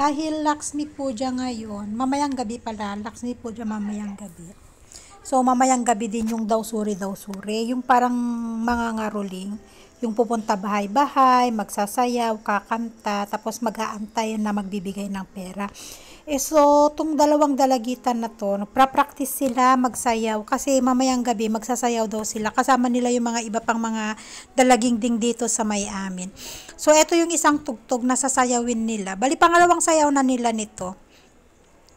Dahil Laksmi Puja ngayon, mamayang gabi pala, Laksmi Puja mamayang gabi. So, mamayang gabi din yung daw-suri, yung parang mga ngaruling, yung pupunta bahay-bahay, magsasayaw, kakanta, tapos mag-aantay na magbibigay ng pera. So, tong dalawang dalagitan na to, pra-practice sila magsayaw kasi mamayang gabi magsasayaw daw sila. Kasama nila yung mga iba pang mga dalaging ding dito sa may amin. So, ito yung isang tugtog na sasayawin nila. Bali, pangalawang sayaw na nila nito.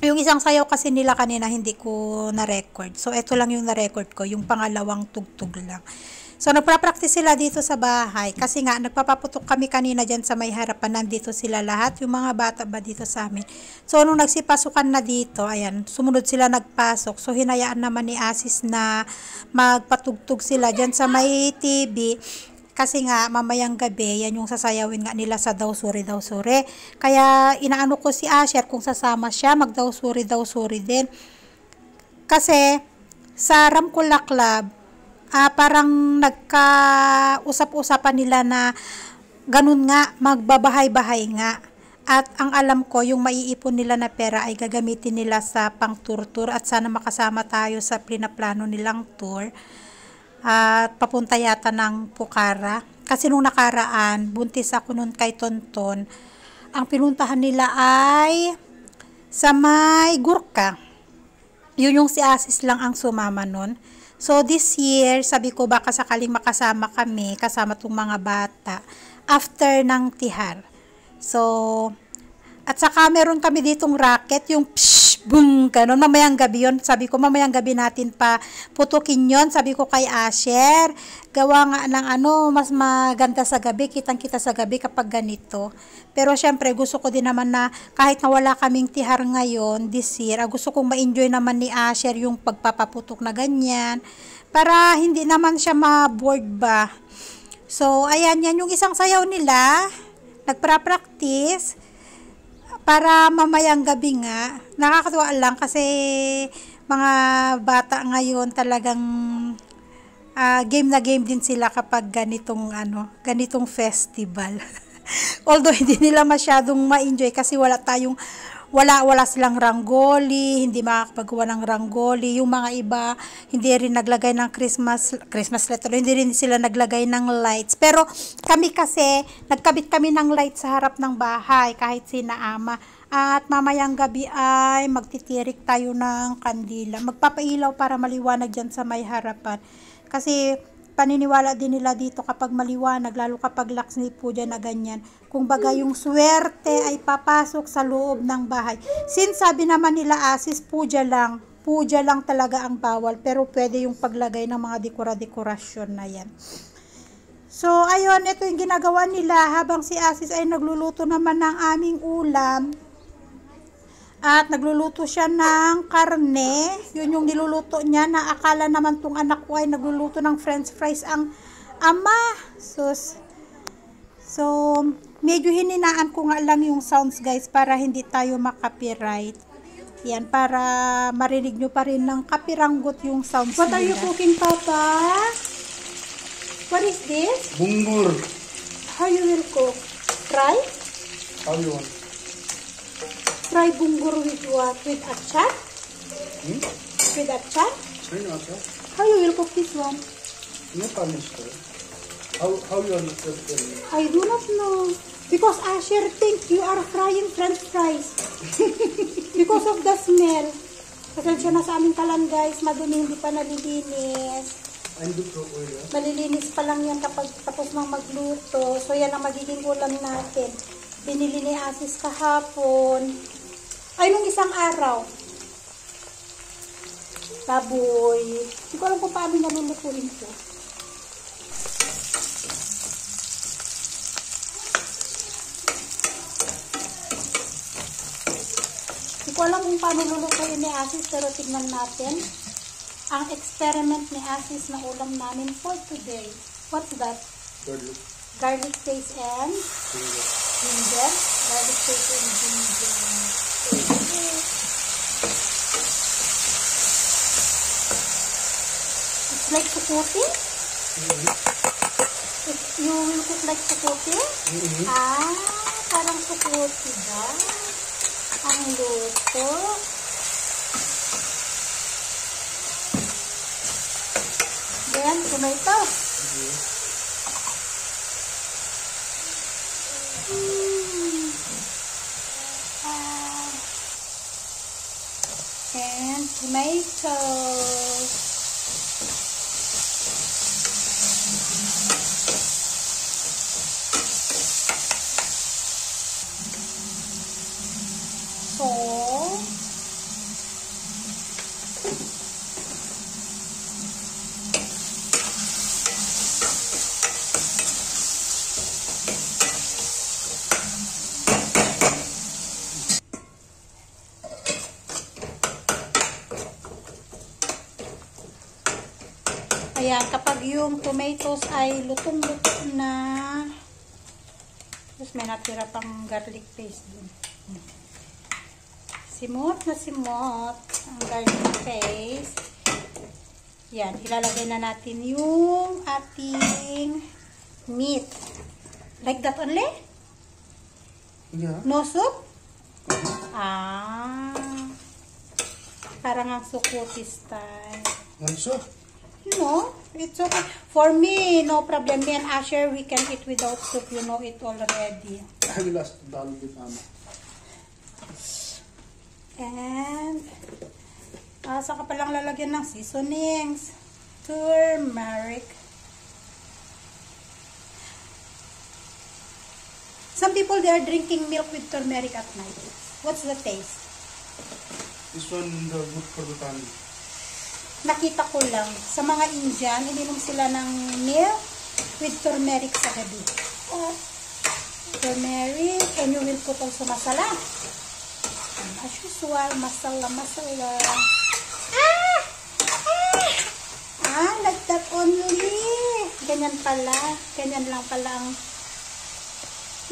Yung isang sayaw kasi nila kanina hindi ko na-record. So, ito lang yung na-record ko, yung pangalawang tugtog lang. So, nagpa-practice sila dito sa bahay. Kasi nga, nagpapaputok kami kanina dyan sa may harapan. Nandito sila lahat. Yung mga bata ba dito sa amin. So, nung nagsipasukan na dito, ayan, sumunod sila nagpasok. So, hinayaan naman ni Asis na magpatugtog sila dyan sa may TV. Kasi nga, mamayang gabi, yan yung sasayawin nga nila sa daw-suri. Kaya, inaano ko si Asher kung sasama siya, mag-daw-suri din. Kasi, sa Ramkula Club, parang nagka-usap-usapan nila na ganun nga, magbabahay-bahay nga. At ang alam ko, yung maiipon nila na pera ay gagamitin nila sa pang-tour at sana makasama tayo sa plano nilang tour. At papunta yata ng Pokhara. Kasi nung nakaraan, buntis ako nun kay Tonton. Ang pinuntahan nila ay sa may Gurkha. Yun yung si Asis lang ang sumama nun. So, this year, sabi ko baka sakaling makasama kami, kasama tong mga bata, after ng tihar. So, at saka meron kami ditong racket, yung psh, boom, ganun, mamayang gabi yun. Sabi ko, mamayang gabi natin pa putukin yun. Sabi ko kay Asher, gawa nga ng mas maganda sa gabi, kitang-kita sa gabi kapag ganito. Pero syempre, gusto ko din naman na kahit na wala kaming tihar ngayon, this year, gusto kong ma-enjoy naman ni Asher yung pagpapaputok na ganyan, para hindi naman siya ma-bored ba. So, ayan, yan yung isang sayaw nila, nagpa-practice, para mamayang gabi nga. Nakakatuwa lang kasi mga bata ngayon talagang game na game din sila kapag ganitong festival. Although hindi nila masyadong ma-enjoy kasi wala silang rangoli, hindi makakapagawa ng rangoli. Yung mga iba, hindi rin naglagay ng Christmas letter, hindi rin sila naglagay ng lights. Pero kami kasi, nagkabit kami ng lights sa harap ng bahay, kahit sina ama. At mamayang gabi ay magtitirik tayo ng kandila. Magpapailaw para maliwanag dyan sa may harapan. Kasi paniniwala din nila dito kapag maliwanag, lalo kapag Laksmi Puja na ganyan, kung baga yung swerte ay papasok sa loob ng bahay. Since sabi naman nila Asis, puja lang talaga ang bawal, pero pwede yung paglagay ng mga dekorasyon na yan. So, ayun, ito yung ginagawa nila habang si Asis ay nagluluto naman ng aming ulam. At nagluluto siya ng karne. Yun yung niluluto niya na akala naman tong anak ko ay nagluluto ng french fries ang ama. So medyo hininaan ko nga lang yung sounds guys para hindi tayo makapiright. Yan, para marinig nyo pa rin ng kapiranggot yung sounds nila. What are you cooking, Papa? What is this? Bungur. How you will cook? Fry? How you want? Fry bungur with what? With achar? With achar? I know that. How you will cook this one? Not understood. How you understand? I do not know. Because Asher think you are frying french fries. Because of the smell. Pasensya na sa aming kalan guys. Madumi, hindi pa nalilinis. Malilinis pa lang yan kapag tapos nang magluto. So yan ang magiging ulam natin. Binili ni Asis kahapon. Ay, nung isang araw. Baboy. Hindi ko alam kung paano nalulutuin ko. Hindi ko alam kung paano lulutuin ni Asis, pero tignan natin. Ang experiment ni Asis na ulam namin for today. What's that? Garlic paste and ginger. Garlic paste and ginger. It's like sukuti? You will cook like sukuti? Parang sukuti ba? ang luto. Then, tomato. And tomatoes. So, ayan, kapag yung tomatoes ay lutong-luto na, tapos may natira pang garlic paste dun. Simot na simot ang garlic paste. Yan, ilalagay na natin yung ating meat. Like that only? Yeah. No soup? Ah, parang ang sukuti style. Also, No, it's okay. For me, no problem. Me and Asher, we can eat without soup. You know it already. I will ask Dal with Mama. And, saka palang lalagyan ng seasonings. Turmeric. Some people, they are drinking milk with turmeric at night. What's the taste? This one good for the tummy. Nakita ko lang, sa mga Indian, ininom sila ng milk with turmeric sa gabi. Turmeric, and you will put also masala. And as usual, masala. Like that only. Ganyan pala. Ganyan lang pala ang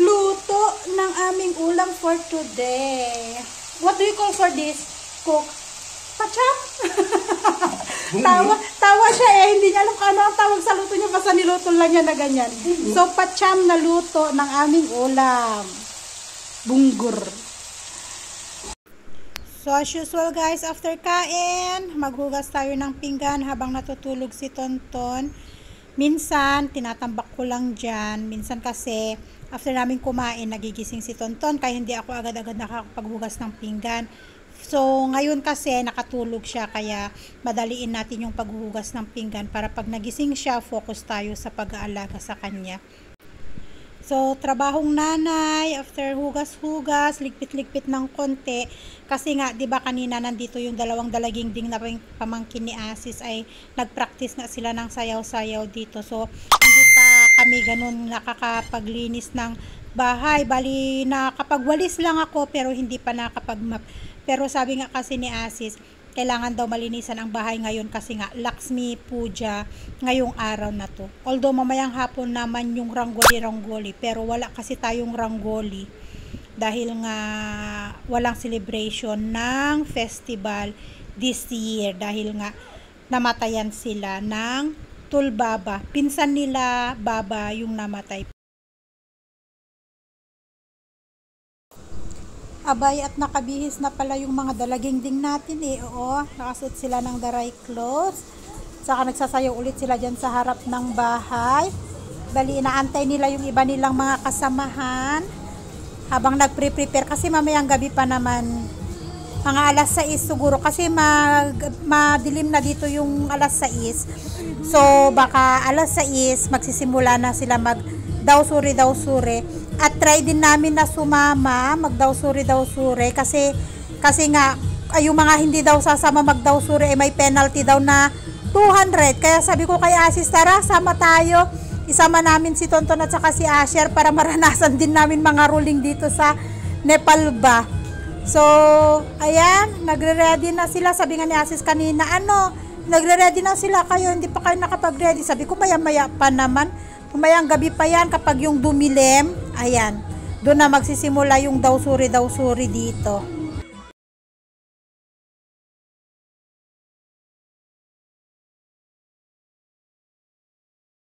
luto ng aming ulam for today. What do you call for this, cook? Pacham? tawa siya hindi niya alam kung ano ang tawag sa luto niya, basta niluto lang niya na ganyan. So, pacham na luto ng aming ulam. Bunggur. So, as usual guys, after kain, maghugas tayo ng pinggan habang natutulog si Tonton. Minsan, tinatambak ko lang dyan. Minsan kasi, after namin kumain, nagigising si Tonton, kaya hindi ako agad-agad nakakapaghugas ng pinggan. So, ngayon kasi nakatulog siya kaya madaliin natin yung paghuhugas ng pinggan para pag nagising siya, focus tayo sa pag-aalaga sa kanya. So, trabahong nanay, after hugas-hugas, ligpit-ligpit ng konti. Kasi nga, di ba kanina nandito yung dalawang dalaginding na pamangkin ni Asis ay nag-practice nga sila ng sayaw-sayaw dito. So, hindi pa kami ganun nakakapaglinis ng bahay. Bali, nakapagwalis lang ako pero hindi pa nakapag-map. Pero sabi nga kasi ni Asis, kailangan daw malinisan ang bahay ngayon kasi nga Lakshmi Puja ngayong araw na to. Although mamayang hapon naman yung rangoli, pero wala kasi tayong rangoli dahil nga walang celebration ng festival this year dahil nga namatayan sila ng Tulbaba. Pinsan nila Baba yung namatay. Abay, at nakabihis na pala yung mga dalaginding natin eh. Oo, nakasuot sila ng dry clothes. Saka nagsasayaw ulit sila dyan sa harap ng bahay. Bali, inaantay nila yung iba nilang mga kasamahan. Habang nagpre-prepare. Kasi mamayang gabi pa naman. Mga alas 6 siguro. Kasi madilim na dito yung alas 6. So, baka alas 6 magsisimula na sila mag-dawsuri. At try din namin na sumama, magdawsuri kasi nga yung mga hindi daw sasama magdawsuri may penalty daw na 200. Kaya sabi ko kay Asis, tara, sama tayo. Isama namin si Tonton at saka si Asher para maranasan din namin mga ruling dito sa Nepal ba. So, ayan, nagre-ready na sila. Sabi nga ni Asis kanina, nagre-ready na sila kayo, hindi pa kayo nakapag-ready. Sabi ko, maya-maya pa naman. Umayang gabi pa yan kapag yung dumilim, ayan, doon na magsisimula yung dawsuri dito.